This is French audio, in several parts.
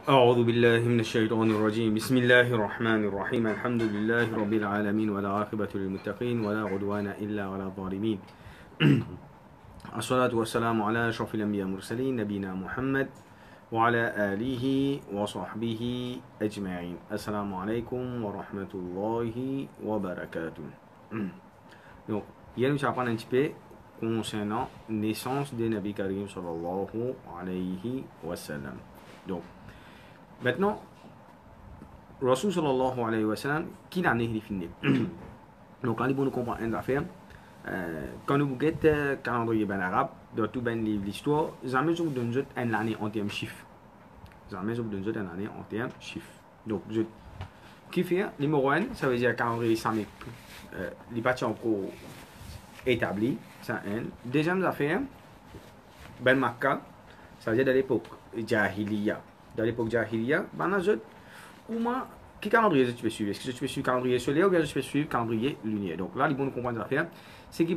أعوذ بالله من الشيطان الرجيم بسم الله الرحمن الرحيم الحمد لله رب العالمين ولا عاقبة للمتقين ولا عدوان إلا على الظالمين الصلاة والسلام على أشرف الأنبياء المرسلين نبينا محمد وعلى آله وصحبه أجمعين. السلام عليكم ورحمة الله وبركاته. Donc, hier nous apprendre un petit peu concernant la naissance de Nabi Karim sallallahu alayhi wa sallam. Donc, maintenant, Rasul sallallahu alayhi wa sallam, qui l'a né, il finit. Donc, quand nous comprenons une affaire, quand nous regardons le calendrier ben arabe, dans tout ben l'histoire, jamais vous donne une année en termes chiffres. Jamais vous donne une année en termes chiffres. Donc, qui fait numéro 1, ça veut dire calendrier islamique, il n'est pas encore établi, ça un. Deuxième affaire, ben Makkah, ça veut dire de l'époque Jahiliya. Dans l'époque Jahiliya, comment quel calendrier tu peux suivre? Est-ce que tu peux suivre le calendrier solaire ou bien tu peux suivre le calendrier lunaire? Donc là, les bons comprendre l'affaire, c'est que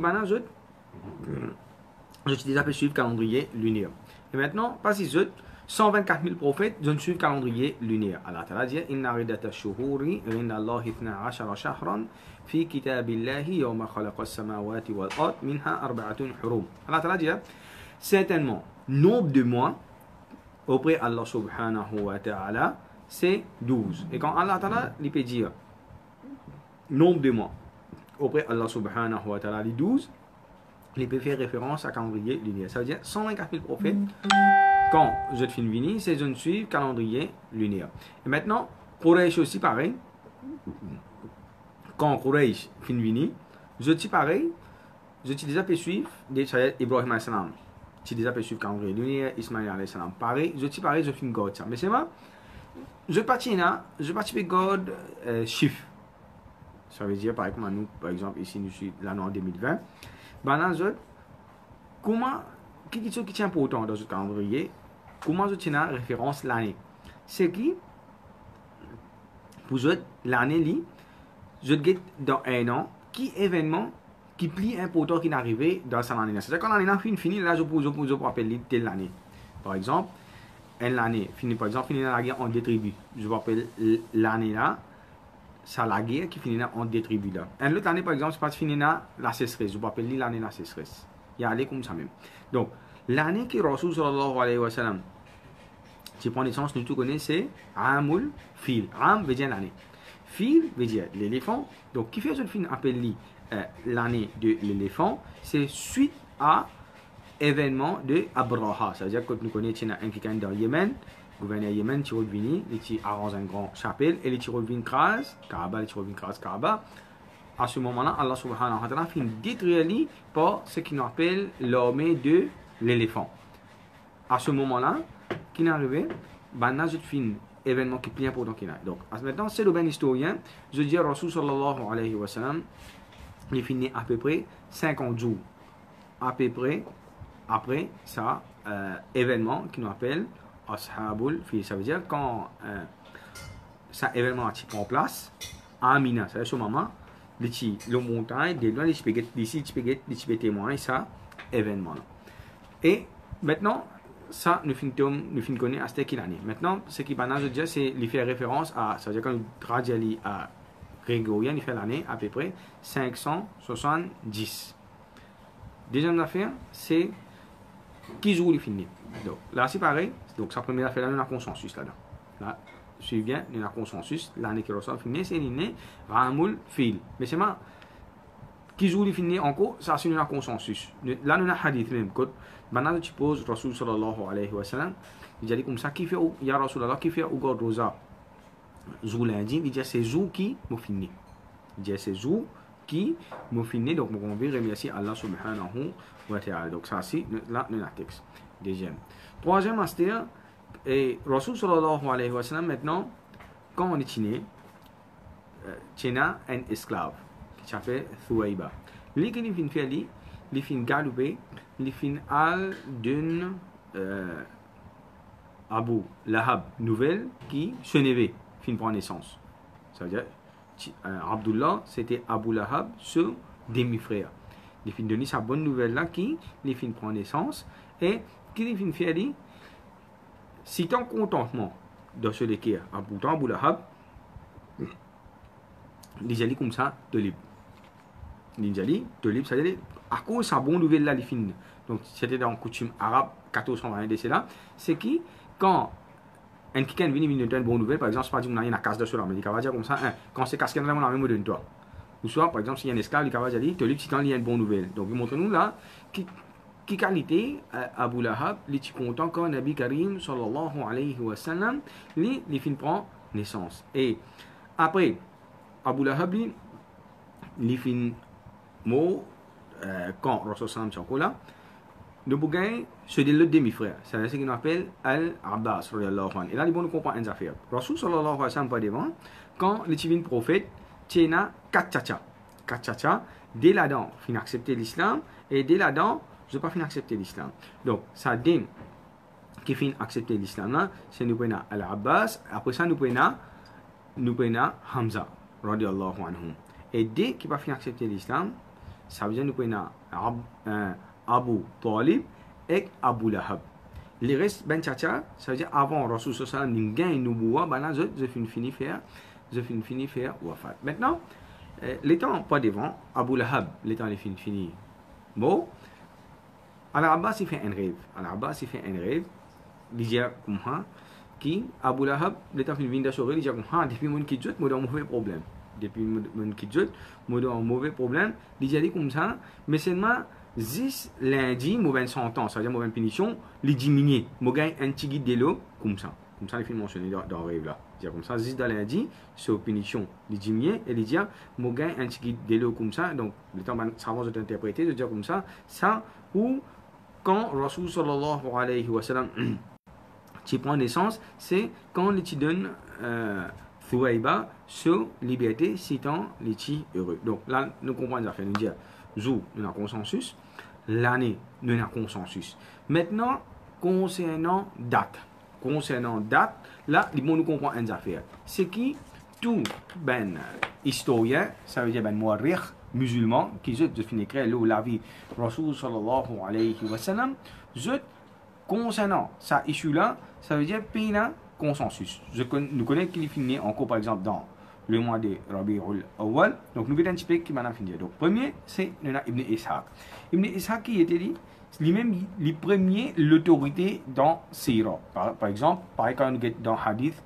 je déjà peux suivre le calendrier lunaire. Et maintenant, parce que 124 000 prophètes, je suivent le calendrier lunaire. Allah Ta'ala dit Inna ridata shuhuri rinda Allah 12 shahran fi kitabillahi yawma khalaqa as-samawati wal ard minha arba'atun hurum. Allah Ta'ala dit certainement, nombre de mois auprès d'Allah subhanahu wa ta'ala, c'est 12. Et quand Allah ta'ala, il peut dire nombre de mois auprès d'Allah subhanahu wa ta'ala, les 12, il peut faire référence à calendrier lunaire. Ça veut dire 124 000 prophètes. Quand je te finis venir, c'est je ne suis calendrier lunaire. Et maintenant, Quraysh aussi pareil. Quand Quraysh finit venir, je dis pareil, je t'ai déjà pu suivre des Ibrahim alayhi salam. Tu déjà pu suivre calendrier lunaire, Ismaël alayhi salam. Pareil, je dis pareil, je finis God ça. Mais c'est moi, je partis là, je partis God chiffre. Ça veut dire, par exemple, nous, par exemple, ici, nous sommes l'année en 2020. Ben, comment, qu'est-ce qui est important dans ce calendrier? Comment je tiens la référence l'année? C'est qui, pour l'année, je get dans un an, qui événement qui est plus important qui est arrivé dans cette année. C'est-à-dire quand l'année est finie, là, je peux appeler telle année. Par exemple, l'année finit, par exemple, finit la guerre en deux tribus. Je peux appeler l'année là, c'est la guerre qui finit en deux tribus là. Et l'autre année, par exemple, c'est pas fini la sécheresse. Je peux appeler l'année la sécheresse. Il y a aller comme ça même. Donc, l'année que Rasul sallallahu alayhi wa sallam, tu prends naissance, nous tout connaissons, c'est Amul Fil. Am veut dire l'année. Fil veut dire l'éléphant. Donc, qui fait ce film appelé l'année de l'éléphant, c'est suite à événement de Abraha. C'est-à-dire que nous connaissons un qui est dans Yémen, gouverneur Yémen, qui revient, il arrange un grand chapelle et il revient crase, Kaaba. À ce moment-là, Allah subhanahu wa ta'ala fait détruire par ce qu'on appelle l'armée de l'éléphant. À ce moment-là, qui est arrivé, ben je fin événement qui est plus important qu'il a. Donc, maintenant, c'est le bon historien. Je dis Rasul sallallahu alayhi wa sallam, il finit à peu près 50 jours. À peu près, après ça, événement qui nous appelle Ashabul Fil. Ça veut dire quand ça événement a pris en place, à Mina, c'est à ce moment, le montagne, des loin, les spaghettis témoins, ça, événement là. Et maintenant, ça, nous finissons connaître à ce qu'il année. Maintenant, ce qui je dire, c'est qu'il fait référence à, c'est-à-dire quand nous traduisons à grégorien, il fait l'année à peu près 570. Deuxième affaire, c'est qui joue il finit. Donc là, c'est pareil. Donc, sa première affaire, là, nous avons un consensus là-dedans. Là, suivez bien, nous avons un consensus. L'année qui ressort finit, c'est l'année Ramul Fil. Mais c'est moi, qui joue il finit encore, ça, c'est un consensus. Là, nous avons un hadith même. Maintenant, tu poses Rasul sallallahu alayhi wa sallam, il dit comme ça, qui fait, il y a Rasulallah qui fait au God Rosa. Jour lundi, il dit c'est jour qui me finit. Il dit c'est jour qui me finit. Donc, on va remercier Allah subhanahu wa ta'ala. Donc, ça, c'est là, le texte. Deuxième. Troisième aspect, et Rasul sallallahu alayhi wa sallam, maintenant, quand on est chiné, un esclave qui s'appelle Thuwaiba. Lui, qui vient faire, il fin galouper, il fin al d'une Abu Lahab nouvelle qui se nevait, fin prend naissance. Ça veut dire, Abdullah, c'était Abu Lahab, ce demi-frère. Il fin donner sa bonne nouvelle là qui, il fin prend naissance, et qui il fin faire, si ton contentement dans ce l'équerre. Pourtant, Abu Lahab, il dit comme ça, de libre. Il dit de libre, c'est-à-dire, à cause de sa bonne nouvelle là, il finit. Donc, c'était dans la coutume arabe, 1420 de cela, c'est qui, quand un quelqu'un vient nous donner une bonne nouvelle, par exemple, c'est pas dire qu'on a une casse de cela, mais il va dire comme ça, quand c'est casqué dans la même donne toi. Ou soit, par exemple, s'il y a un esclave, il va dire, te libre, si il y a une bonne nouvelle. Donc, il montre nous là, qui qualité Abu Lahab, il est content quand Nabi Karim, sallallahu alayhi wa sallam, il fin prend naissance. Et après, Abu Lahab, il fin mot, quand Rasul sallam est encore là, nous pouvons se dire le demi-frère. C'est ce qu'on appelle Al-Abbas. Et là, il faut nous comprendre une affaire. Rasul sallallahu alayhi wa sallam, pas devant, quand le divin prophète, il y a 4 tchatcha. 4 tchatcha, dès là-dedans, il faut accepter l'islam, et dès là-dedans, je ne peux pas accepter l'islam. Donc, ça dit qu'il faut accepter l'islam, c'est nous prenons Al-Abbas, après ça, nous prenons Hamza, radiallahu anhu. Et dès qu'il ne peut pas accepter l'islam, ça veut dire nous prenons Abu Talib et Abu Lahab. Les restes, ben tchatcha, ça veut dire avant Rasul sallallahu alayhi wa sallam, nous bois, ben là, je finis faire wafat. Maintenant, l'étant pas devant, Abu Lahab, l'étant est fini. Bon, Al-Abbas il fait un rêve. Al-Abbas il fait un rêve. Il dit comme ça, qui Abu Lahab, l'étant fini de sourire, il dit comme ça, depuis mon kidjut, moi j'ai un mauvais problème. Depuis mon kidjut, moi j'ai un mauvais problème. Il dit comme ça, mais seulement 10 lundi, moi j'ai 100 ans, ça veut dire moi j'ai une punition, il diminue. Moi j'ai un petit guide de l'eau, comme ça. Comme ça, il fait mentionner dans le rêve là. Il dit comme ça, 10 lundi, c'est une punition. Il diminue et il dit, moi j'ai un petit guide de l'eau comme ça. Donc, le temps savant de t'interpréter, de dire comme ça, ça, ou quand Rasul sallallahu alayhi wa sallam tu prends naissance, c'est quand tu donnes Thuwaiba sur liberté, citant les petits heureux. Donc là, nous comprenons les affaires. Nous disons, jour, nous avons consensus. L'année, nous avons consensus. Maintenant, concernant date, là, nous comprenons les affaires. C'est qui tout ben historien, ça veut dire ben mouarrikh, musulman, qui je finis écrire la vie Rasul sallallahu alayhi wa sallam, concernant ça issue là, ça veut dire pina consensus. Nous connaissons qu'il finit encore par exemple dans le mois de Rabi'ul Awwal. Donc nous verrons un petit peu qui m'a fini. Donc premier c'est Ibn Ishaq. Ibn Ishaq qui était dit lui-même le premier l'autorité dans Sira. Par exemple, pareil quand nous dans hadith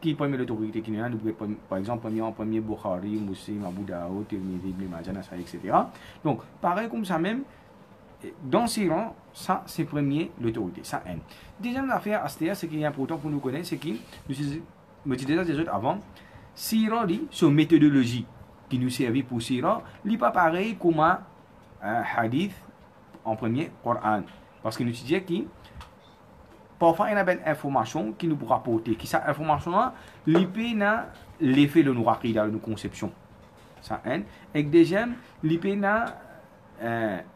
qui est premier l'autorité qui nous par exemple premier Bukhari, Muslim, Abu Daoud, Tirmidhi, Ibn Majah, Nasa'i, etc. Donc pareil comme ça même dans ces rangs, ça c'est premier l'autorité, ça N. Deuxième affaire, c'est qu'il est important pour nous connaître, c'est que, je disais déjà avant, Sira, c'est une méthodologie qui nous servit pour Sira, n'est pas pareil comme un hadith en premier Coran. Parce que nous disons que parfois il y a une information qui nous pourra apporter, qui cette information-là, l'effet de nos raquis dans nos conceptions. Ça N. Et deuxième, l'effet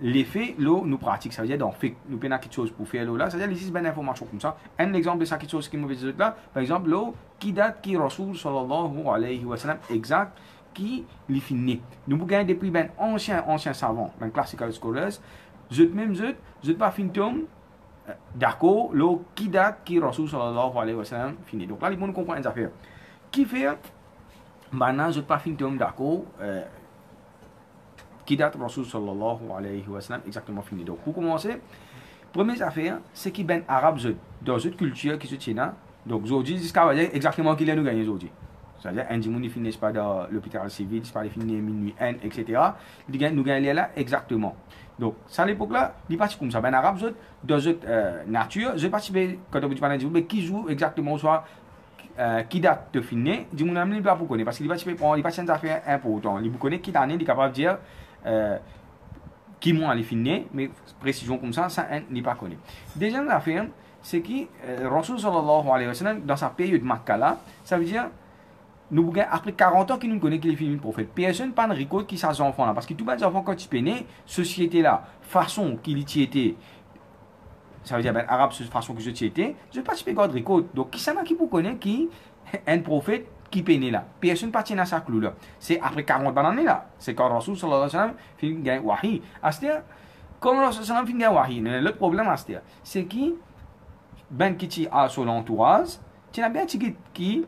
l'effet nous pratique, ça veut dire donc nous prenons quelque chose pour faire là, ça veut dire ici une information comme ça. Un exemple de ça quelque chose qui me dit là, par exemple qui date qui Rasul sallallahu alayhi wa sallam exact qui les finit. Nous pouvons gagner depuis ben ancien savant, ben classical scholars, je pas fin tom d'accord, le qui date qui Rasul sallallahu alayhi wa sallam finit. Donc là il faut nous comprendre les affaires. Qui fait maintenant je pas fin tom d'accord qui date Rasul sallallahu alayhi wa sallam exactement fini. Donc pour commencer, première affaire, c'est qui ben arabe dans une culture qui se tient là. Donc aujourd'hui, jusqu'à exactement qui nous gagné aujourd'hui. C'est-à-dire un dimanche il finit pas dans l'hôpital civil, il pas fini minuit N, etc. Nous gagnons là exactement. Donc ça à l'époque là, il parti comme ça. Ben arabe dans une nature, je participe quand on dit pas mais qui joue exactement soit qui date de finir, du monde n'a pas pour connaître parce qu'il va prendre, il va une affaire importante. Il vous connaît qui d'année, il est capable de dire qui m'ont allé finir, mais précision comme ça n'est pas connu. Deuxième affaire, c'est que Rasul sallallahu alayhi wa sallam, dans sa période Makkah là, ça veut dire, nous après 40 ans qu'il nous connaît qu'il est fini le prophète. Personne pas de récolte qui ces enfants là, parce que tous les enfants quand ils peinaient, société là, façon qu'il y était, ça veut dire ben arabe, façon que je y étais, je ne pas de récolte. Donc qui ça qui vous connaît qui un prophète qui peine là. Personne pas tient à sa clou là. C'est après 40 années là. C'est quand Rasul sallallahu alayhi wa sallam fait gagner wahi. C'est-à-dire, comme Rasul sallallahu alayhi wa sallam fait gagner wahi, le problème c'est qui ben qui a son entourage, tu n'as bien qui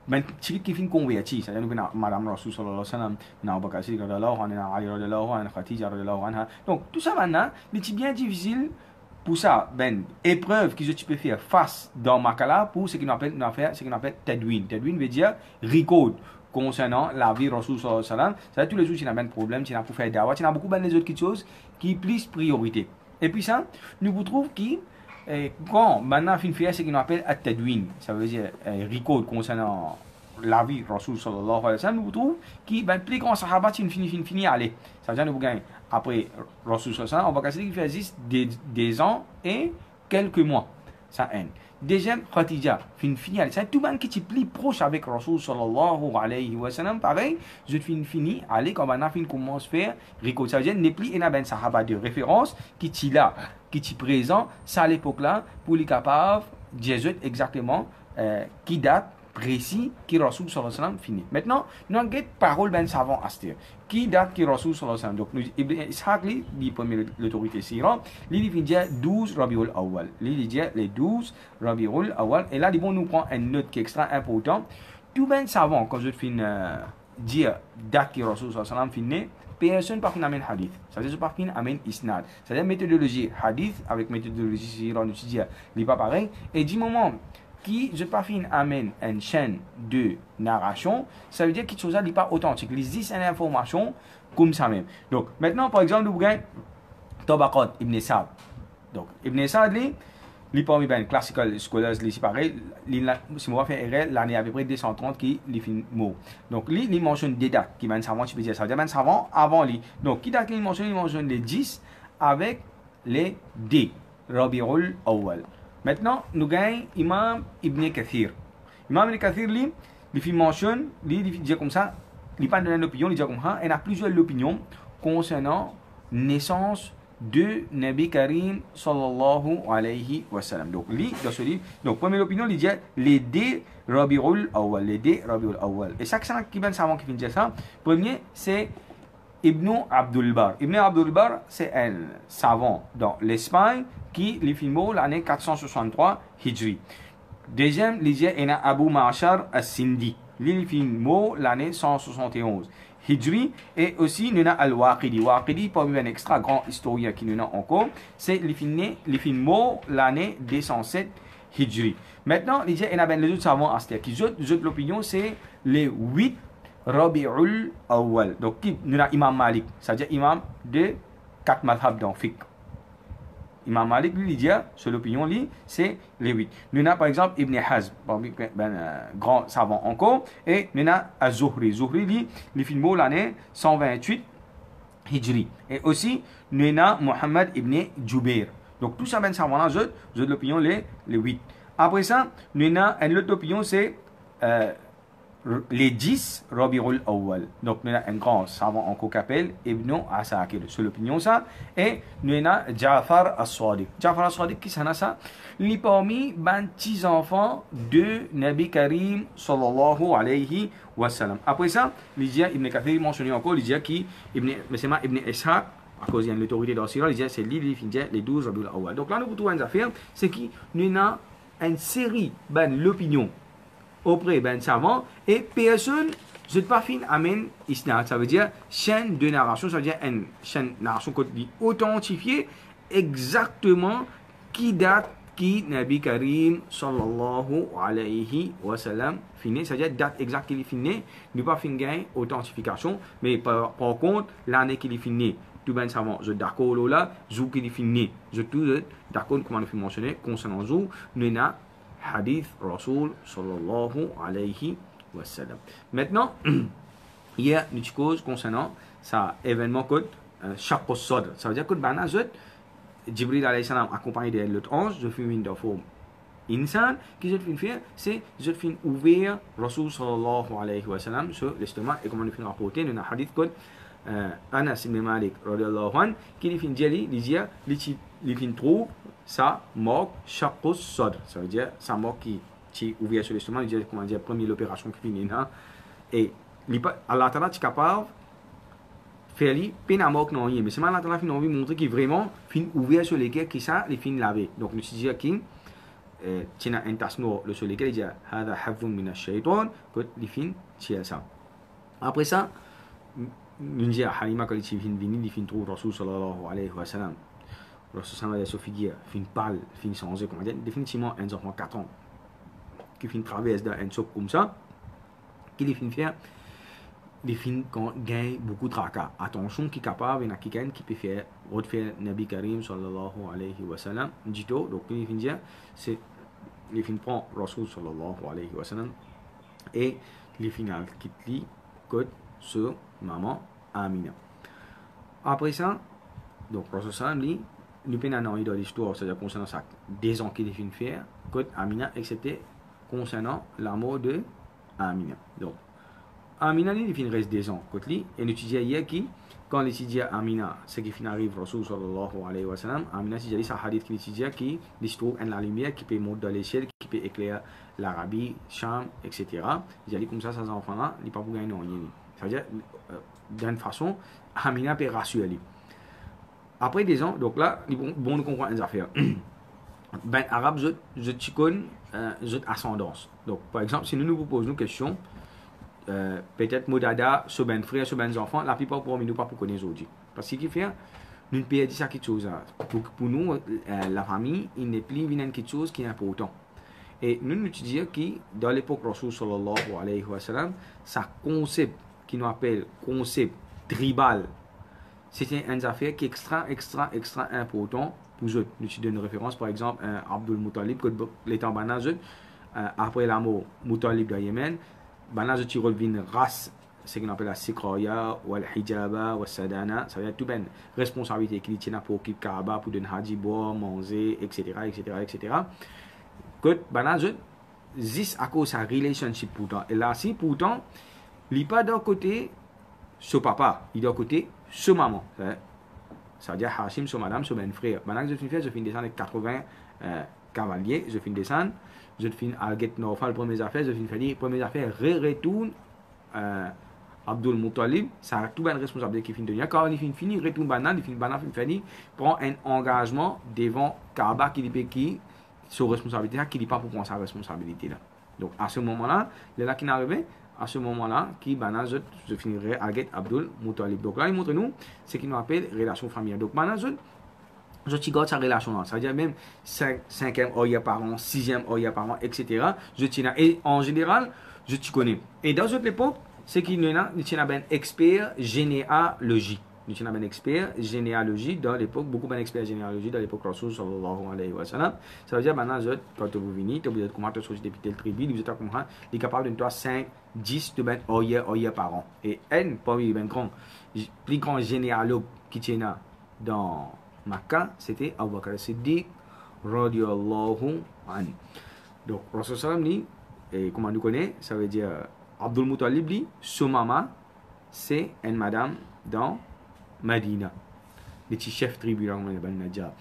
ben qui fin converti, c'est-à-dire nous madame Rasul sallallahu alayhi wa sallam, na Abu Bakr Siddiq radhiyallahu anhu, na Ali radhiyallahu anhu, Khadija radhiyallahu anha. Donc tout ça maintenant, c'est bien difficile pour ça, ben épreuve que tu peux faire face dans Makala pour ce qu'on appelle tadwin. Tadwin veut dire record concernant la vie Rasul sallallahu alayhi wa sallam. C'est tous les jours tu n'as pas de problème, tu n'as pour faire dawa, tu n'as beaucoup ben les autres choses qui plus priorité. Et puis ça, nous vous trouve qui quand maintenant fin faire ce qu'on appelle at-tadwin, ça veut dire record concernant la vie Rasul sallallahu alayhi wa sallam, nous vous trouve qui ben plus grand sahaba fini aller. Ça veut dire nous vous gagnez après Rasul sallallahu alayhi wa sallam, on va casser qui fait juste des ans et quelques mois. Ça haine. Deuxième, Khadija, fini aller. C'est tout le monde qui est plus proche avec Rasul sallallahu alayhi wa sallam. Pareil, je fini aller quand maintenant fin commence à faire record. Ça veut dire n'est plus une ben sahaba de référence qui est là, qui est présent, ça à l'époque là, pour les capables de dire exactement qui date précis qui Rasul sallallahu alayhi wa sallam fini. Maintenant, nous avons une parole ben savant à ce qui date qui Rasul sallallahu alayhi wa sallam. Donc, Ibn Ishaq, lui, premier l'autorité syrien, lui, il dit 12 Rabiul Awwal. Lui, il dit les 12 Rabiul Awwal. Et là, il nous prend une note qui est extra important. Tout ben savant, quand je finis dire date qui Rasul sallallahu alayhi wa sallam fini, personne ne parle d'un hadith. C'est-à-dire, je parle d'un isnad. C'est-à-dire, méthodologie hadith avec méthodologie syrien, nous disons, il n'est pas pareil. Et du moment qui, je pas fin amène une chaîne de narration, ça veut dire que chose n'est pas authentique. Les 10 informations comme ça même. Donc, maintenant, par exemple, nous avons Tabaqat Ibn Sa'd. Donc, Ibn Sa'd, il parmi les classical scholars, c'est pareil, si on va faire l'année à peu près 230 qui les fin mot. Donc, il mentionne des dates qui viennent savant, tu peux dire ça veut dire ben savant avant lui. Donc, qui date il mentionne les 10 avec les D, Rabiul Awwal. Maintenant, nous avons Imam Ibn Kathir. Imam Ibn Kathir, il mentionne, il dit comme ça, il parle de l'opinion, il dit comme ça, il y a plusieurs opinions concernant naissance de Nabi Karim sallallahu alayhi wa sallam. Donc, dans ce livre, donc, première opinion, il dit les D Rabiul Awwal, les D Rabiul Awwal. Et chaque qui vient savant qui vient dire ça, premier, c'est Ibn Abdul Bar. Ibn Abdul Bar, c'est un savant dans l'Espagne qui les filmé l'année 463 Hijri. Deuxième, il y a Abu Ma'shar al-Sindi. Il filmé l'année 171 Hijri. Et aussi, il y a Al-Waqidi. Waqidi, parmi un extra grand historien qui nous a encore, c'est il filmé l'année 207 Hijri. Maintenant, il y a les autres savants astér qui ont l'opinion, c'est les 8 Rabiul Awwal. Donc, nous avons Imam Malik, c'est-à-dire imam de 4 madhab dans fiqh. Imam Malik, lui, dit, sur l'opinion, c'est les 8. Nous avons par exemple Ibn Hazm, grand savant encore, et nous avons Az-Zuhri. Zuhri, lui, il filme l'année 128 Hijri. Et aussi, nous avons Muhammad ibn Jubair. Donc, tout ça, ben savant-là, j'ai l'opinion, les 8. Après ça, nous avons une autre opinion, c'est les 10 Rabiul Awwal. Donc, nous avons un grand savant encore qui s'appelle Ibn Asakir. C'est l'opinion ça. Et nous avons Ja'far as-Sadiq. Ja'far as-Sadiq, qui c'est ça? Il est parmi les petits enfants de Nabi Karim sallallahu alayhi wa sallam. Après ça, il dit, Ibn Kathir mentionné encore, il dit qui Ibn Ishaq, à cause de l'autorité d'Assira, il dit c'est lui qui dit les 12 Rabiul Awwal. Donc là, nous trouvons une affaire, c'est que nous avons une série l'opinion auprès d'un savant et personne je ne pas fin amène isnad, ça veut dire chaîne de narration, ça veut dire une chaîne de narration authentifiée exactement qui date qui Nabi Karim sallallahu alayhi wa sallam fini, c'est-à-dire date exacte qu'il est fini, ne pas fin gain authentification, mais par contre l'année qu'il est fini tout bien savant, je d'accord là, zou qu'il est fini, je tout d'accord comme on a mentionné concernant zou, nous n'a hadith Rasul sallallahu alayhi wa sallam. Maintenant, il y a une chose concernant ça événement code Shaqq as-Sadr. Ça veut dire que ben Jibril alayhi salam accompagné de l'autre ange, je fais une forme insan qui je fais faire, c'est je fais ouvrir Rasul sallallahu alayhi wa sallam sur l'estomac et comment nous fait rapporter dans un hadith code Anas ibn Malik radiyallahu anhu qui fait jeli il fin trouve ça mort Shaqq as-Sadr, ça veut dire ça mort qui ouvert sur l'estomac, il dit comment dire première opération qui finit là et Allah Ta'ala est capable faire lui peine à mort non mais c'est Allah Ta'ala fin envie montrer qu'il vraiment fin ouvert sur les guerres qui ça les fin laver. Donc nous disons qui tina entasno le soleil qu'il dit hada havun min ash-shaytan que les fin c'est ça après ça nous dit Halima quand il fin vini il fin trouve Rasul sallallahu alayhi wa sallam Rasul sallallahu alayhi wa sallam fin parle fin changer comment dire définitivement un enfant 4 ans qui fin traverse dans un choc comme ça qui fin faire les films quand gagne beaucoup de tracas. Attention qui est capable, il y a quelqu'un qui peut faire refaire Nabi Karim sallallahu alayhi wa sallam. Dito, donc les films dire, c'est les films prend Rasul sallallahu alayhi wa sallam et les finales qui lit code sur maman Amina. Après ça, donc Rasul sallam lit, nous prenons dans l'histoire, c'est-à-dire concernant ça, des ans qu'il les films faire, code Amina, excepté concernant la mort de Amina. Donc Amina il fin reste des ans côté et nous étudions hier qui quand l'étudiant Amina ce qui fin arrive Rasul sallallahu alayhi wa sallam Amina c'est dit ça hadith qui étudiant qui trouve en la lumière qui peut monter dans les ciels qui peut éclairer l'Arabie Cham etc. il dit comme ça ces enfants là ils pas pour gagner rien ça veut dire d'une façon Amina peut rassurer après des ans donc là bon nous comprendre une affaire ben arabe je connais ascendance donc par exemple si nous proposons une question peut-être Modada, sur ben frère, sur ben enfants, la plupart pour nous pas pour connaître aujourd'hui. Parce que ce qui fait, nous perdons ça quelque chose. Pour nous, la famille, il n'est plus quelque chose qui est important. Et nous étudions que dans l'époque Rasul sallallahu alayhi wa sallam, ce concept qui nous appelle concept tribal, c'était une affaire qui est extra important pour nous. Nous étudions une référence, par exemple, Abdul Muttalib, que l'état banal, après la mort Muttalib de Yémen, Bana je tire une race, ce qu'on appelle la Sikraya, ou la Hijaba, ou la Sadana, ça veut dire tout ben responsabilité qui tient pour équipe Kaaba, pour donner Haji boire, manger, etc. Que Bana je zis à cause de sa relationship pourtant. Et là, si pourtant, il n'est pas d'un côté ce papa, il est d'un côté ce maman. Ça veut dire Hashim, ce madame, ce ben frère. Bana je finis descendre avec 80 cavaliers, je finis descendre. Je finis à get Norfal premières affaires, je finis faire premières affaires, retourne Abdul Muttalib, ça a tout bien responsabilité qui finit de quand il finit retourne Banan, il finit prend un engagement devant Kaaba qui sur responsabilité qui n'est pas pour prendre sa responsabilité là. Donc à ce moment-là, le là qui est arrivé, à ce moment-là, qui Banan je finirai à get Abdul Muttalib. Donc là il montre nous ce qu'il nous appelle relation familiale. Donc Banan je garde sa relation là, ça veut dire même 5e oya par an, 6e oya par an, etc. Je tiens et en général, je te connais. Et dans cette époque, c'est qu'il y a un expert généalogie. Nous avons un expert généalogie dans l'époque, beaucoup d'experts généalogie dans l'époque Rasul sallallahu alayhi wa sallam. Ça veut dire maintenant, quand vous venez, vous êtes comment sur depuis tel tribu, vous êtes capable de 5, 10 de oya par an. Et un parmi les plus grands généalogues qui tient dans Makkah, c'était Abu Bakr Siddiq radiyallahu anhu. Donc Rasul sallam dit, et comment nous connaît, ça veut dire Abdul Muttalib dit, son maman, c'est une madame dans Medina. Les petits chefs tribus là, on a ben Najjar.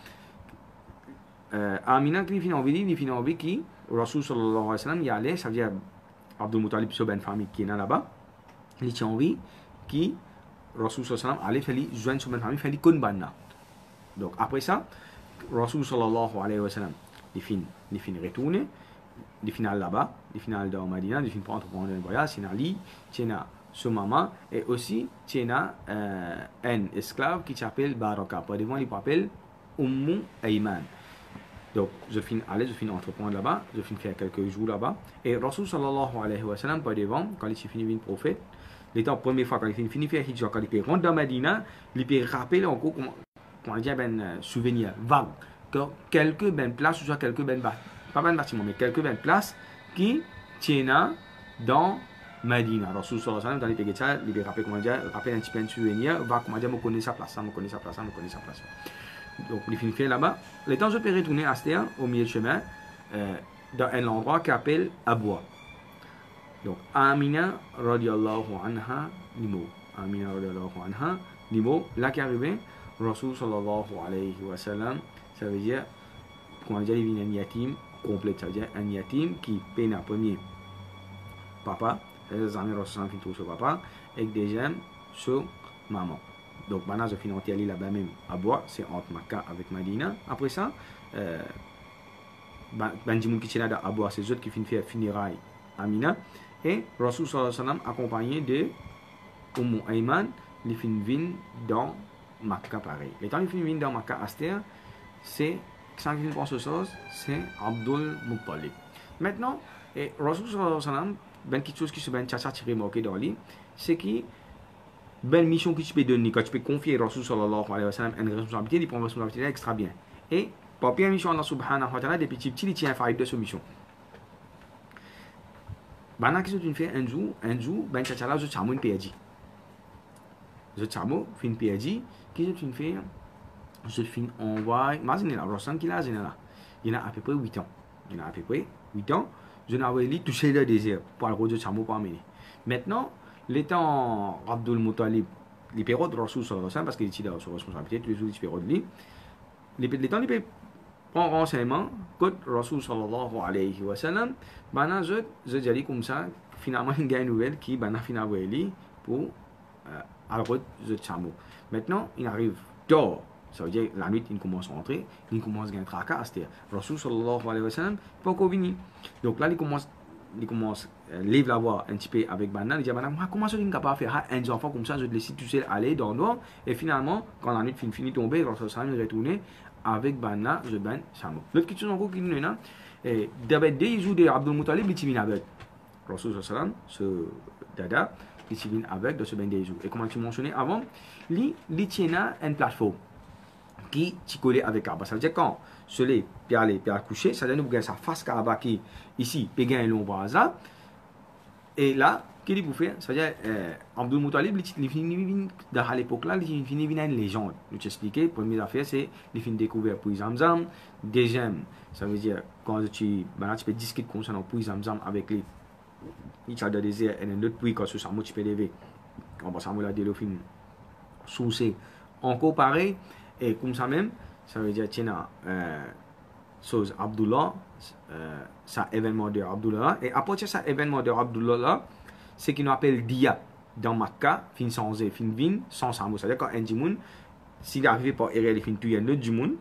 Amina qui finit en vie qui Rasul sallallahu alayhi wa sallam y allait, ça veut dire Abdul Muttalib c'est une famille qui est là-bas. Il tient en vie qui Rasul sallallahu alayhi wa sallam allait faire joindre son famille, faire kon banna. Donc après ça, Rasul sallallahu alayhi wa sallam, il finit retourner, il finit là-bas, il finit dans Medina, il finit pour entreprendre un voyage, il Ali, tient ce maman, et aussi tient un esclave qui s'appelle Baraka. Par devant, il s'appelle Ayman. Donc je finis entreprendre là-bas, je finis faire quelques jours là-bas, et Rasul sallallahu alayhi wa sallam, par devant, quand il finit une prophète, l'étant première fois quand il finit faire hijra, quand il rentre dans Medina, il peut rappeler encore comment dire souvenir vague que quelques places ou soit quelques pas bâtiments mais quelques places qui tiennent dans Medina. Rasul sallallahu alayhi wa sallam dans les pays ça il peut rappeler comment dire rappeler un petit peu de souvenir va comment dire me connaît sa place. Donc il finit là-bas. Le temps je peux retourner à Astéa au milieu de chemin dans un endroit qui appelle Abwa. Donc Amina radiyallahu anha limo là qui est arrivé Rasul sallallahu alayhi wa sallam, ça veut dire, comment dire, il y a un yatim complet, ça veut dire un yatim qui peine à premier papa, les amis Rasul sallallahu alayhi wa papa, et deuxième sur maman. Donc maintenant je finis en là-bas même à Bois, c'est entre Makkah avec Medina. Après ça, Benjamin qui tient là Abu ses autres qui finissent faire funérailles à Mina. Et Rasul sallallahu alayhi wa sallam accompagné de Ayman, les finissent dans Makkah pareil. Les temps les finissent dans Makkah Aster, c'est sans qu'il pense aux choses, c'est Abdul Muttalib. Maintenant, Rasul sallallahu alayhi wa sallam, ben quelque chose qui se ben tchacha tiré marqué dans lui, c'est que ben mission que tu peux donner, quand tu peux confier Rasul sallallahu alayhi wa sallam une responsabilité, il prend une responsabilité extra bien. Et pour bien mission Allah subhanahu wa ta'ala, des petits il tient faillite de soumission. Maintenant, qu'est-ce que tu fais un jour, ben tchacha là, je t'amène perdu. Je t'amène, fin perdu, qu'est-ce que tu fais? Je finis envoie, imaginez là, Rasul qui là, il a à peu près 8 ans. Il a à peu près 8 ans. Je n'avais pas touché le désir pour le rôle de Chamo pour amener. Maintenant, l'étant Abdul Muttalib, les périodes de Rasul sallallahu alayhi wa sallam, parce qu'il est là sur responsabilité, tous les autres périodes de lui, l'étant il prend renseignement que Rasul sallallahu alayhi wa sallam, maintenant je dis comme ça, finalement il y a une nouvelle qui est finalement pour le rôle de Chamo. Maintenant, il arrive tard. Ça veut dire la nuit, il commence à entrer, il commence à gagner tracas, c'est-à-dire Rasul sallallahu alayhi wa sallam, pas encore venu. Donc là, il commence lève la voix un petit peu avec Banna, il dit comment ça, il est capable de faire un enfant comme ça, je le laisse tout seul aller dans le noir, et finalement, quand la nuit finit de tomber, Rasul sallallahu alayhi wa sallam, il retourne avec Banna, je ben Chamo. L'autre question encore qui nous est là, d'abord, dès qu'il joue de Abdul Muttalib, il vient avec Rasul sallallahu alayhi wa sallam, ce dada, il vient avec de ce ben des jours. Et comme tu mentionnais avant, il tient une plateforme qui est collé avec Kaaba. Ça veut dire quand celui peut aller coucher, ça veut dire que sa face Kaaba qui ici peut gagner l'ombre ça. Et là, qu'est-ce qu'il faut faire? Ça veut dire Abdul Muttalib, il finit à l'époque là, il finit une légende. Je vais t'expliquer. Première affaire, c'est il finit découvert pour Zamzam. Deuxième, ça veut dire quand tu peux discuter concernant pour Zamzam avec les Tchad de désert et un autre puits quand ce tu peux lever. On va s'amuler à le film sourcé. Encore pareil. Et comme ça même, ça veut dire tiens chose Abdullah, ça événement de Abdullah. Et après ça événement de Abdullah, c'est qu'il nous appelle Dia dans Makkah, fin sans fin vin, sans samour. C'est-à-dire quand un djimoun, s'il arrive par erreur, il fin tuer un autre djimoun,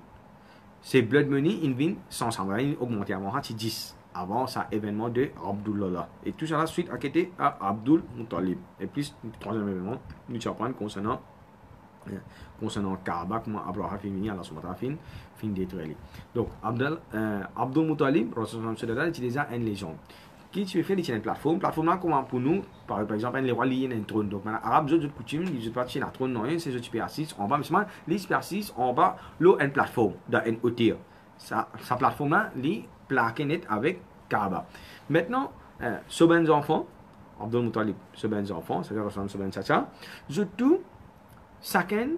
c'est blood money, il vient sans samour. Il augmente avant, c'est 10. Avant ça événement de Abdullah. Et tout ça la suite a été à Abdul Muttalib. Et puis, le troisième événement, nous apprendre concernant Kaaba, comment Abraham finit, Allah subhanahu wa ta'ala fin détruire. Donc, Abdul Muttalib, Rasulullah utilisa une légende. Qui tu fais une plateforme là, comment pour nous, par exemple, un roi lié un trône. Donc, maintenant, Arabe, je coutume, ils pas chez un trône, non, c'est je peux assis en bas, mais seulement, les assis en bas, l'eau, une plateforme, dans une hauteur. Sa plateforme là, les plaqué net avec Kaaba. Maintenant, ce ben enfant, Abdul Muttalib, ce ben enfant, c'est-à-dire Rasulullah, ce ben chacha, je tout, chacun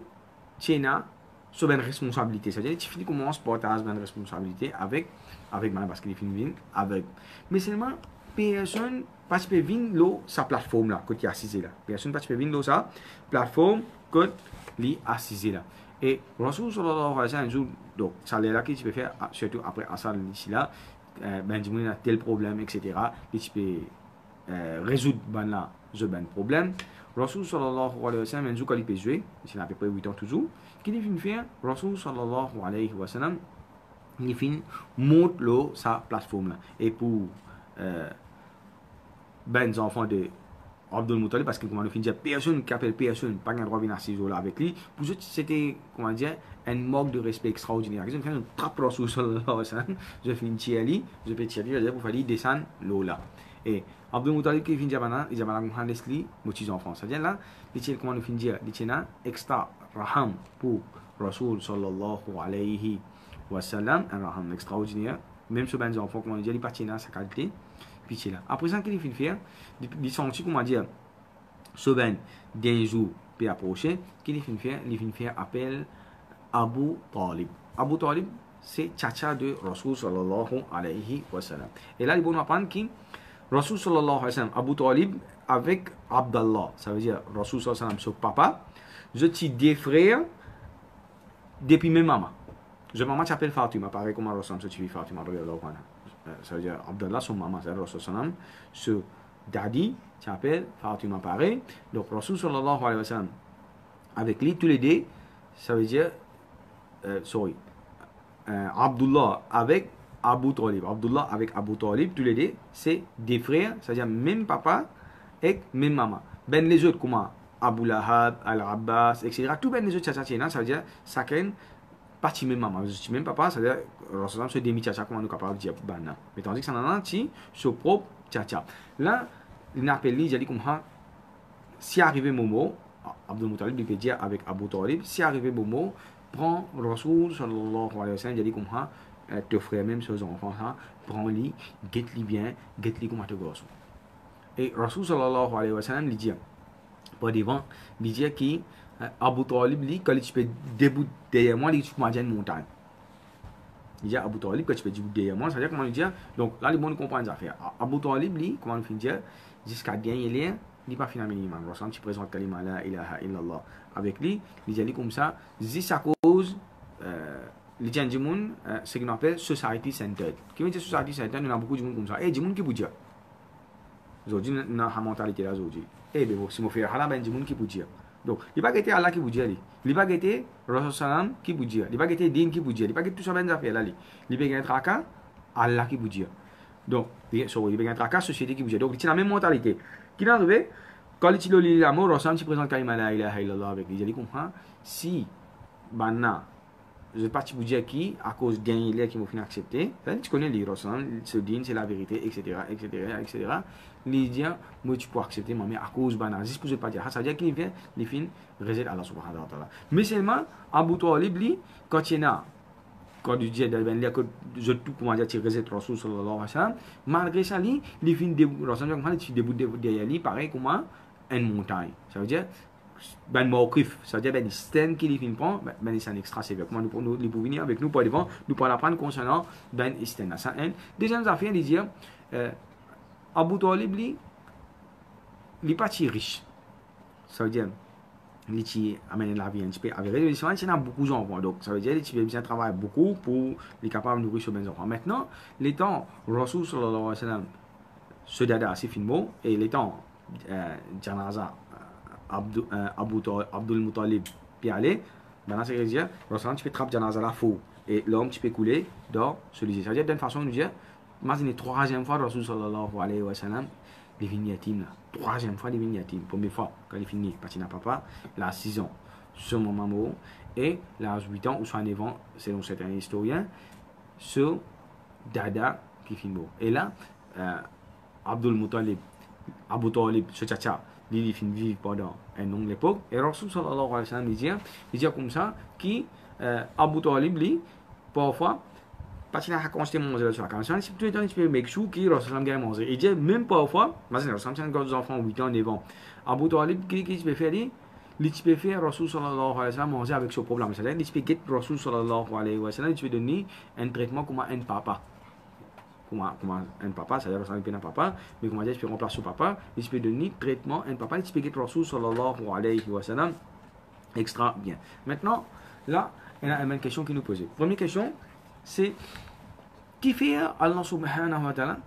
tient sur une responsabilité. C'est-à-dire que tu commences à partager une responsabilité avec moi parce qu'il finit avec. Mais seulement, personne ne peut venir sa plateforme là, que tu es assisé là. Personne ne peut venir sa plateforme que tu es assisé là. Et Rasul sallallahu alayhi wa sallam, donc, ça c'est là que tu peux faire, surtout après Assad ici là, Benjamin a tel problème, etc. Et tu peux résoudre ce problème. Rasul sallallahu alayhi wa sallam, un jour quand il peut jouer, c'est à peu près 8 ans toujours, qu'il finit faire, Rasul sallallahu alayhi wa sallam, il finit monte sa plateforme là. Et pour les enfants de Abdul Muttalib, parce que comment on finit dire, personne qui appelle personne, pas de droit de venir assis là avec lui, pour eux c'était, comment dire, un manque de respect extraordinaire. Je fais une trappe Rasul sallallahu alayhi wa sallam, je finis tirer, je peux tirer, pour faire descendre l'eau là. Et Abdul Muttalib qui vient dire maintenant, il dit maintenant Leslie, mon petit enfant. C'est-à-dire là, il dit comment nous finit dire, il dit là extra raham pour Rasul sallallahu alayhi wa sallam, un raham extraordinaire. Même ce ben enfant, comment on dit, il partit là sa qualité, puis c'est là. Après ça, qu'il finit faire, il sentit comment dire, ce ben d'un jour puis approcher, qu'il finit faire appel Abu Talib. Abu Talib, c'est chacha de Rasul sallallahu alayhi wa sallam. Et là, il faut nous apprendre qu'il Rasul sallallahu alayhi wa sallam, Abu Talib avec Abdallah, ça veut dire Rasul sallallahu alayhi wa sallam, son papa, je t'ai des frères depuis mes mamans. Je maman s'appelle Fatima, pareil comme Rasul sallallahu alayhi wa sallam, ça veut dire Abdallah, son maman, c'est Rasul sallallahu alayhi wa sallam, ce daddy s'appelle Fatima, pareil. Donc Rasul sallallahu alayhi wa sallam, avec lui tous les deux, ça veut dire, Abdullah avec Abu Talib. Abdullah avec Abu Talib, tous les deux, c'est des frères, c'est-à-dire même papa et même maman. Ben les autres, comment Abu Lahab, Al-Abbas, etc. Tout ben les autres, ça veut dire chacun partie même maman. Même papa, c'est-à-dire, Rasulallah, c'est des mi-tcha, comment nous capables de dire, mais tandis que ça n'a pas son propre tcha. Là, il appelle lui, il dit comme ça, si arrivé Momo, Abdul Muttalib, il peut dire avec Abu Talib, si arrivé Momo, prends Rasoul sallallahu alayhi wa sallam, il dit comme ça, te frère même ses enfants, prends-les, guette-les bien, guette-les comme tu gosse. Et Rasoul sallallahu alayhi wa sallam, il dit, par devant, il dit que Abu Talib, quand tu peux debout derrière moi, il dit, tu peux une montagne. Il dit à Abu Talib, quand tu peux debout derrière moi, c'est-à-dire comment il dit, donc là, les bons comprennent les affaires. Abu Talib, comment il finit dire, jusqu'à gagner les il n'est pas finalement l'imam. Lorsqu'on tu présentes kalima la ilaha illallah avec lui, il dit comme ça, c'est à cause, les gens du monde, ce qu'on appelle society centered. Qui veut dire society centered, on a beaucoup de monde comme ça. Et du monde qui peut dire. Aujourd'hui, on a la mentalité là aujourd'hui. Eh bien, si on fait halal, ben du monde qui peut dire. Donc, il n'est pas que Allah qui peut dire. Il n'est pas que Rasulullah qui peut dire. Il n'est pas que Din qui peut dire. Il n'est pas que tout ça ben affaire là. Il n'est pas que traka Allah qui peut dire. Donc, il n'est pas que traka société qui peut dire. Donc, c'est la même mentalité. Qui est arrivé, quand il lit l'amour, Rasulullah qui présente kalima la ilaha illallah avec lui, il comprend si banna je pas vous dire qui à cause d'un il qui m'a fait accepter, tu connais les Rasulullah, ce din c'est la vérité, etc. Il dit moi tu peux accepter mais à cause banna juste pour je pas dire ça veut dire qu'il vient les fins rejet Allah subhanahu wa ta'ala. Mais seulement Abu Talib lui quand il y a quand il dit que je tout comment dire tu rejet Rasul sallallahu alayhi wa sallam, malgré ça lui les fins de Rasulullah comment il debout derrière lui pareil comme une montagne. Ça veut dire ben mawqif, ça veut dire ben stand qui les fin prend ben c'est un extra sévère. Comment nous pour venir avec nous pour devant nous pour apprendre concernant ben stand ça un deuxième affaire il dit Abu Talib lui il pas si riche. Ça veut dire il amène la vie un petit peu avec les gens il y a beaucoup d'enfants donc ça veut dire il bien travailler beaucoup pour les capables de nourrir ses enfants. Maintenant les temps Rasul sallallahu alayhi wa sallam ce dada c'est finement et les temps janaza Abdul Muttalib puis aller maintenant c'est dire Rasul tu peux trapper janaza là faux et l'homme tu peux couler dans celui-ci. Ça veut dire d'une façon de dire imaginez troisième fois Rasul sallallahu alayhi wa sallam il finit yatim là. Troisième fois il finit yatim. Première fois quand il finit parce qu'il n'a papa, il a 6 ans. Ce moment et il a 8 ans ou soit 9 ans selon certains historiens. Ce dada qui finit beau. Et là Abdul Muttalib, Abu Talib, ce tcha il finit vivre pendant un long époque. Et Rasul sallallahu alayhi wa sallam il dit comme ça qui Abu Talib lui parfois parce qu'il a consté manger là sur la campagne, si tu es dans une make sure qui Rasulullah gagne manger. Il dit même parfois, parce que Rasulullah quand les enfants 8 ans 9 ans, Abu Talib qui peut faire il peut faire Rasul sallallahu alayhi wa sallam manger avec ce problème. C'est-à-dire il peut get Rasul sallallahu alayhi wa sallam, il peut donner un traitement comme un papa. Comme un papa, c'est-à-dire Rasulullah peut un papa, mais comment dire, il peut remplacer son papa, il peut donner traitement un papa, il peut get Rasul sallallahu alayhi wa sallam extra bien. Maintenant, là, il y a une question qui nous pose. Première question, c'est qui fait Allah subhanahu wa ta'ala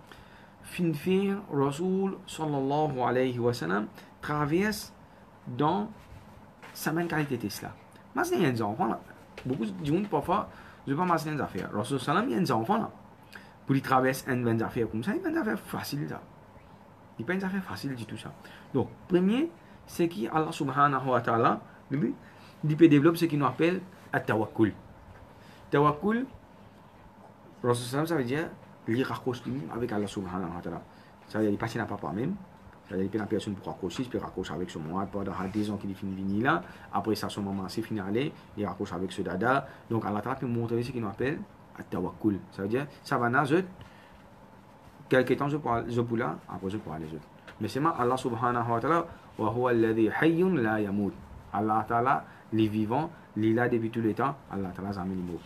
fin faire Rasul sallallahu alayhi wa sallam traverse dans sa même qualité Tesla. Mais il y a des enfants là. Beaucoup de gens parfois je ne vais pas masser des affaires. Rasul sallam il y a des enfants là. Pour y traverser une affaire comme ça, il y a une affaire facile là. Il n'y a pas une affaire facile du tout ça. Donc, premier, c'est qui Allah subhanahu wa ta'ala il peut développer ce qu'il nous appelle at-tawakkul. Tawakkul Rasul ça veut dire il raccroche avec Allah subhanahu wa ta'ala. Ça veut dire il passe n'a pas même. Ça veut dire qu'il n'y a personne pour raccrocher, il peut raccrocher avec son mois pendant 10 ans qu'il est fini là. Après ça, son maman c'est fini aller, il raccroche avec ce dada. Donc Allah ta'ala peut montrer ce qu'il nous appelle at-tawakkul. Ça veut dire ça va naître quelque temps je pour là, après je pour les autres. Mais c'est Allah subhanahu wa ta'ala wa huwa alladhi hayyun la yamut. Allah ta'ala les vivants, il est là depuis tout le temps, Allah ta'ala jamais les morts.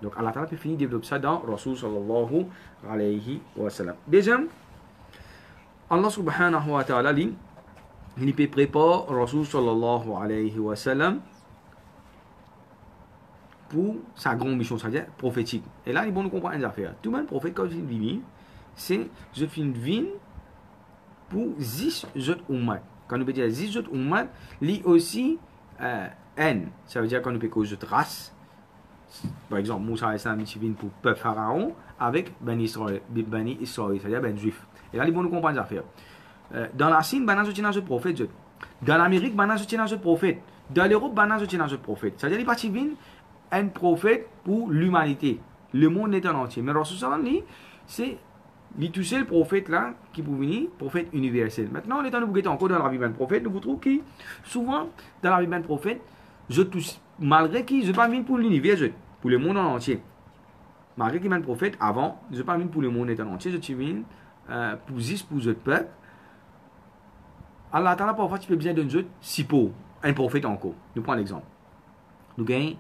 Donc Allah Ta'ala peut finir de développer ça dans Rasul sallallahu alayhi wa sallam. Deuxième, Allah subhanahu wa ta'ala il peut préparer Rasul sallallahu alayhi wa sallam pour sa grande mission, c'est-à-dire prophétique. Et là, il faut nous comprendre une affaire. Tout le monde prophète quand il vient, c'est je finis de pour 10 autres ummat. Quand nous peut dire 10 autres ummat, lui aussi N, ça veut dire qu'on peut cause de race. par exemple, Moussa alayhi salam il vient pour peuple pharaon avec Ben Israël, c'est-à-dire Ben Juif. Et là, ils vont nous comprendre les affaires. Dans la Chine, Bana soutient ce prophète. Dans l'Amérique, Bana soutient ce prophète. Dans l'Europe, Bana soutient ce prophète. C'est-à-dire, il parti un prophète pour l'humanité. Le monde est en entier. Mais Rasul sallam dit, c'est lui tout seul prophète là qui peut venir, prophète universel. Maintenant, les temps nous guettons encore dans la Bible prophète, nous vous trouvons qui souvent dans la Bible prophète, je touche malgré qui je pas venir pour l'univers, pour le monde en entier. Malgré qu'il y a un prophète avant, je pas venir pour le monde en entier, je suis venu pour juste pour le peuple. Allah Ta'ala parfois tu peux bien donner si pour un prophète encore. Nous prenons l'exemple. Nous gagnons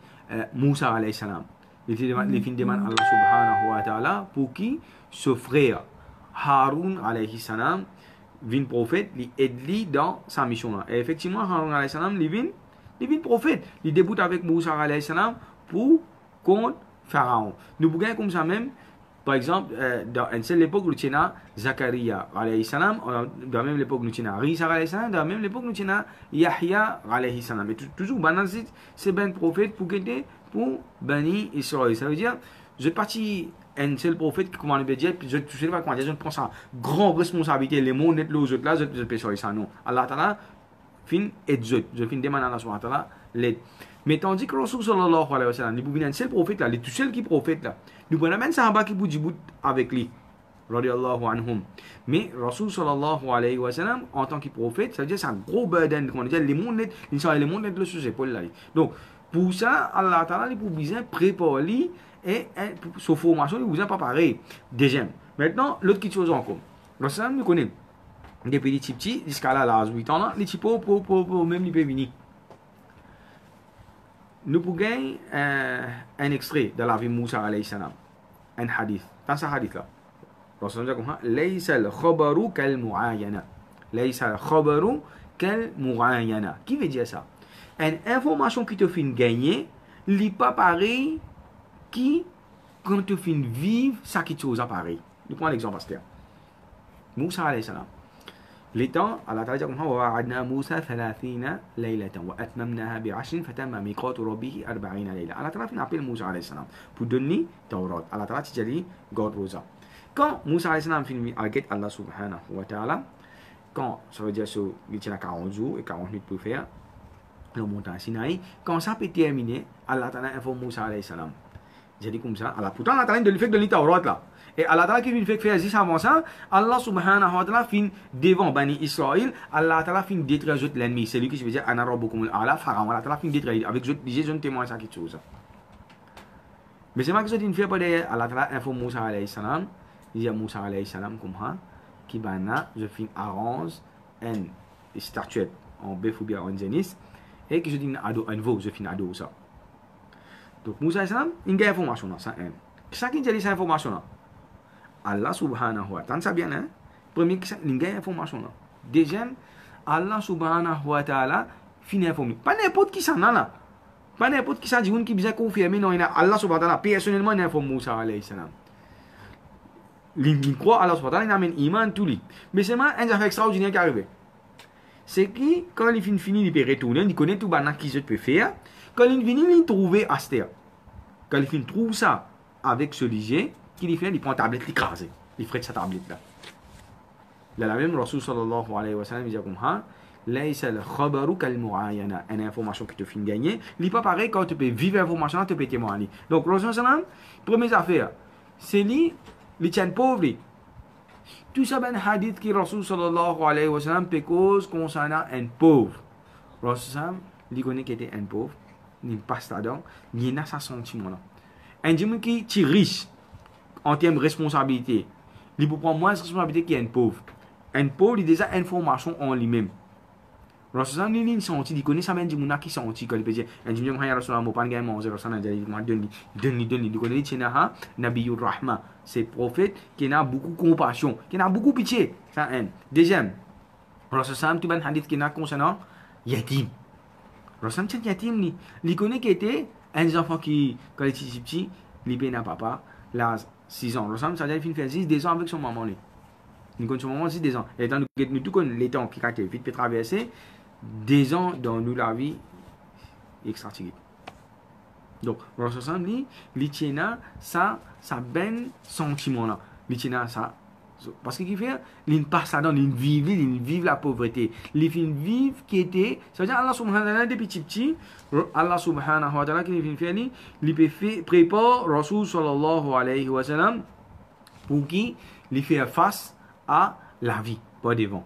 Moussa alayhi salam. Les fins demandent Allah subhanahu wa ta'ala pour qui ce frère Haroun alayhi salam vient prophète, il aide dans sa mission là. Et effectivement Haroun alayhi salam il vient prophète, il débute avec Moussa alayhi salam pour contre Pharaon. Nous pouvons comme ça même. Par exemple, dans une seule époque, nous avons Zakaria alayhi salam, dans la même époque, nous avons Risa alayhi salam, dans la même époque, nous avons Yahya alayhi salam. Mais toujours, c'est ben prophète pour guider pour Bani Israël. Ça veut dire, je parti un seul prophète qui commande le dire, puis je ne sais pas comment dire, je prends ça, grande responsabilité, les mots net, les autres là, je peux sur ça, non. Allah Ta'ala, fin et je fin demander à Allah subhanahu wa ta'ala, l'aide. Mais tandis que Rasul sallallahu alayhi wa sallam, il pouvait un seul prophète là, il est tout seul qui prophète là. Nous prenons même Sahaba qui bouge avec lui. Radiallahu anhum. Mais Rasul sallallahu alayhi wa sallam, en tant que prophète, ça veut dire c'est un gros burden. On dit les mondes le sujet pour là. Donc, pour ça, Allah Ta'ala, il peut bien préparer et sa formation, il vous a pas pareil. Deuxième. Maintenant, l'autre qui chose encore. Rasul sallam, nous connaît. Depuis les petits, jusqu'à là, 8 ans là, les petits pour même les venir. Nous pouvons gagner un extrait de la vie de Moussa alayhi salam. Un hadith. Dans ce hadith là. Rasul sallam dit Laysa al-khabaru kal-mu'ayana. Laysa al-khabaru kal-mu'ayana. Qui veut dire ça? Une information qui te fait gagner, n'est pas pareil qui quand tu fais vivre ça qui te fait pareil. Nous prenons l'exemple pasteur. Moussa alayhi salam. Les temps, Allah Ta'ala dit وَوَعَدْنَا مُوسَى 30 لَيْلَةً وَأَتْمَمْنَاهَا بِعَشْرٍ فَتَمَّ مِيقَاتُ رَبِّهِ 40 لَيْلَةً. Allah Ta'ala fait appel Moussa alayhi salam pour donner Taurat. Allah Ta'ala dit God Rosa. Quand Moussa alayhi salam finit avec Allah subhanahu wa ta'ala, quand ça veut dire qu'il tient 40 jours et 40 minutes pour faire le montagne Sinaï, quand ça peut terminer, Allah Ta'ala informe Moussa alayhi salam. J'ai dit comme ça. Allah pourtant Allah Ta'ala de fait de Taurat là. Et Allah Ta'ala qui vient faire juste avant ça, Allah subhanahu wa ta'ala fin devant Bani Israël, Allah Ta'ala fin détruire l'ennemi. C'est lui qui veut dire Ana rabbukum al-a'la, Pharaon. Allah Ta'ala fin détruire avec les jeunes témoins ça qui chose. Mais c'est moi qui je fait pas derrière Allah Ta'ala informe Moussa alayhi salam, il dit à Moussa alayhi salam comme ça, qui bana je fin arrange une statuette en bœuf ou bien en génis et que je dis un veau, je fin ado ça. Donc Moussa alayhi salam, il y a information là, ça un. Ça qui dit cette information là. Allah subhanahu wa ta'ala, ça bien, hein? Premier, il y a information là. Deuxième, Allah subhanahu wa ta'ala finit informé. Pas n'importe qui ça, non, là. Pas n'importe qui ça, dit qui bien confirmé, non, Allah subhanahu wa ta'ala, personnellement, il informe Moussa alayhi salam. Il croit Allah subhanahu wa ta'ala, il amène iman tout lui. Mais c'est un affaire extraordinaire qui arrive. C'est que, quand il finit, il peut retourner, il connaît tout ce qu'il peut faire. Quand il finit, il trouve Aster. Quand il finit, trouve ça avec ce liger, qu'il fait, il prend une tablette, il crase. Il ferait sa tablette là. Là, la même Rasul sallallahu alayhi wa sallam, il dit comme ça, Laysa al-khabaru kal-mu'ayana. Une information que tu finis gagner, il n'est pas pareil quand tu peux vivre l'information, tu peux témoigner. Donc, Rasul sallam, première affaire, c'est lui, il tient pauvre. Tout ça, ben hadith qui Rasul sallallahu alayhi wa sallam, peut cause concernant un pauvre. Rasul sallam, il connaît qu'il était un pauvre, il passe là-dedans, il n'a pas sentiment là. Un dimanche qui est riche, en termes de responsabilité, il peut prendre moins de responsabilité qu'un pauvre. Un pauvre, il a déjà information en lui-même. Rasulullah, il senti, il connaît ça même du monde qui senti quand il peut dire, un dimanche, il y a Rasulullah, il pas de manger, Rasulullah, il donne, il connaît qu'il y a Nabiyur Rahma, c'est prophète qui a beaucoup de compassion, qui a beaucoup de pitié. Ça un. Deuxième, Rasulullah, tu as un hadith qui a concernant yatim. Rasulullah, c'est yatim, il connaît qu'il était un enfant qui, quand il était petit, il paye à papa, là, 6 ans. Rasul, ça veut dire qu'il fait 6 ans avec son maman. Nous connaissons son maman 6 ans. Et nous tout connaissons les temps qui ont vite peut traverser, 2 ans dans nous la vie extra-tigre. Donc, Rasul dit, li tiena ça ben sentiment là. Li tiena ça. Parce qu'il fait, il passe dans, il vive la pauvreté. Il vive qui était, ça veut dire Allah subhanahu wa ta'ala depuis petit, Allah subhanahu wa ta'ala qui fait, il prépare Rasul sallallahu alayhi wa sallam pour qu'il fait face à la vie, pas devant.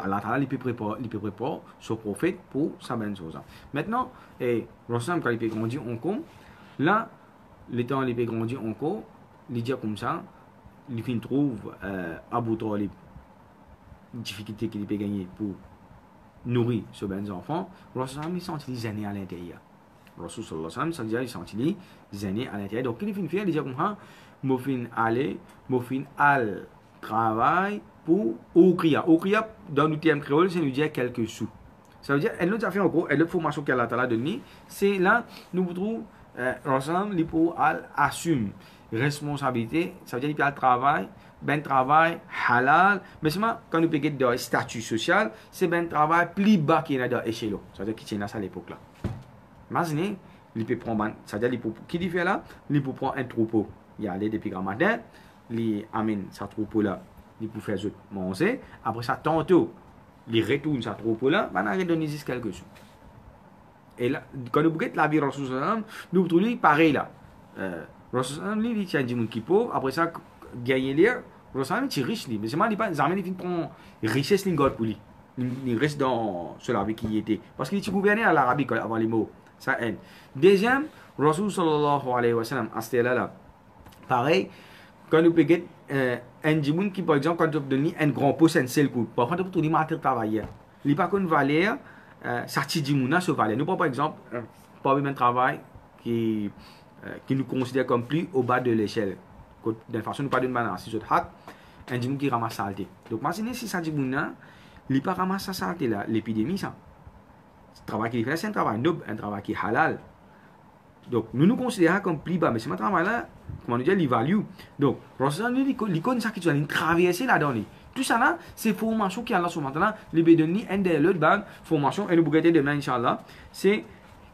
Allah ta'ala, il peut préparer ce prophète pour sa bonne chose. Maintenant, Rasul quand il peut grandir encore, là, le temps il peut grandir encore, il dit comme ça, il trouve Abu Talib, difficulté qu'il peut gagner pour nourrir ce ben enfant. Rasul il sent les années à l'intérieur. Rasul sallallahu alayhi wa sallam il sent les années à l'intérieur. Donc il fait, il dit comme ça, Mofin aller, Mofin al travail pour Okria. Okria dans le terme créole, c'est nous dire quelques sous. Ça veut dire, elle nous a fait en gros, elle formation qu'elle a donnée, c'est là nous trouvons ensemble les pour assume responsabilité, ça veut dire qu'il y a le travail, ben travail halal, mais seulement quand nous payons dans le statut social, c'est ben travail plus bas qu'il y a dans l'échelon. Ça veut dire qu'il y a ça à l'époque là. Imaginez, il peut prendre, ça veut dire qui dit fait là, il peut prendre un troupeau, il y a aller depuis grand matin, il amène sa troupeau là, il peut faire manger, après ça tantôt, il retourne sa troupeau là, il va donner juste quelques sous. Et là, quand nous regardons la vie de Rasul, nous trouvons pareil là. Rasul, il tient du monde qui est pauvre, après ça, gagner l'air, Rasul, il est riche, mais c'est mal, il prend richesse pour lui. Il reste dans cela avec qui il était. Parce qu'il est gouverné à l'Arabie avant les mots. Ça aide. Deuxième, Rasul sallallahu alayhi wa sallam, à ce là, pareil, quand nous regardons un gens qui, par exemple, quand on donne un grand poste, un seul coup, par contre, pour tout le monde travailler, il n'y a pas qu'une valeur. Sorti du monde ce valeur. Nous prenons par exemple un travail qui nous considère comme plus au bas de l'échelle. D'une façon, nous pas d'une manière. Si je un dimanche qui ramasse ça. Donc, imaginez si ça dit monde, il pas ramasse ça là, l'épidémie ça. Le travail qu'il fait, c'est un travail noble, un travail qui est halal. Donc, nous considérons comme plus bas, mais c'est un travail là, comment nous dire, il value. Donc, il connaît ça qui doit traverser là-dedans. Tout ça là, c'est formation qui est là sur maintenant. Les bédoni, un des autres bandes, formation, et nous regardons demain, Inch'Allah, c'est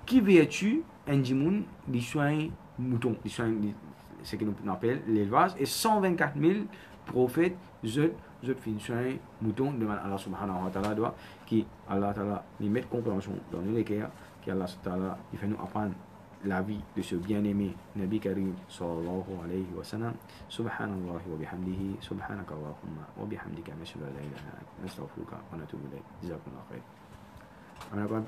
qui vertu un dimoun, des soins moutons, des soins, ce que nous appelons l'élevage, et 124 000 prophètes, je finis soins moutons, devant Allah subhanahu wa ta'ala, qui Allah ta'ala, les mettre compréhension dans nos équerres, qui Allah ta'ala, il fait nous apprendre la vie de ce bien-aimé Nabi Karim sallallahu alayhi wa sallam. Subhanallah wa bihamdihi, subhanaka Allahumma wa bihamdika, nashhadu an la ilaha illa anta, nastaghfiruka wa natubu ilayk. Jazakumullah khair.